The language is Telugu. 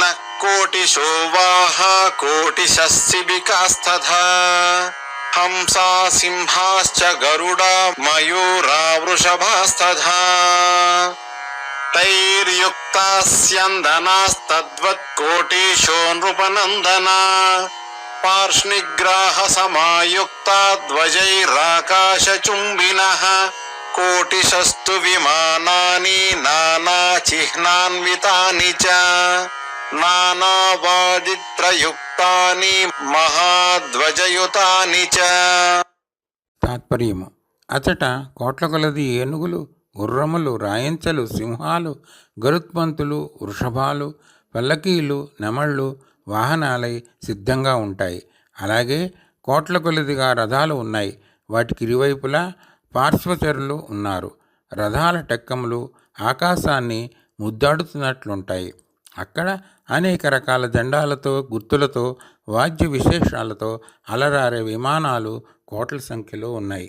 కోటిన కోటిశో వాహ కోటిశస్సిబికాస్తథా హంసా సింహాశ్చ గరుడా మయూరా వృషభాస్తథా తైర్యుక్తాస్యందనాస్తద్వత్ కోటిశో నృపనందనా పార్ష్ణిగ్రాహ సమాయుక్తా ధ్వజైరాకాశచుంబినః కోటిశస్తు విమానాని నానాచిహ్నాన్వితాని చ నానావాజిత్రయుక్తాని మహాధ్వజయుతాని చ. తాత్పర్యము: అచట కోట్ల కొలది ఏనుగులు, గుర్రములు, రాయించలు, సింహాలు, గరుత్మంతులు, వృషభాలు, పల్లకీలు, నెమళ్ళు వాహనాలై సిద్ధంగా ఉంటాయి. అలాగే కోట్ల కొలదిగా రథాలు ఉన్నాయి. వాటికి ఇరువైపులా పార్శ్వచరులు ఉన్నారు. రథాల టెక్కములు ఆకాశాన్ని ముద్దాడుతున్నట్లుంటాయి. అక్కడ అనేక రకాల జెండాలతో, గుర్తులతో, వాద్య విశేషాలతో అలరారే విమానాలు కోట్ల సంఖ్యలో ఉన్నాయి.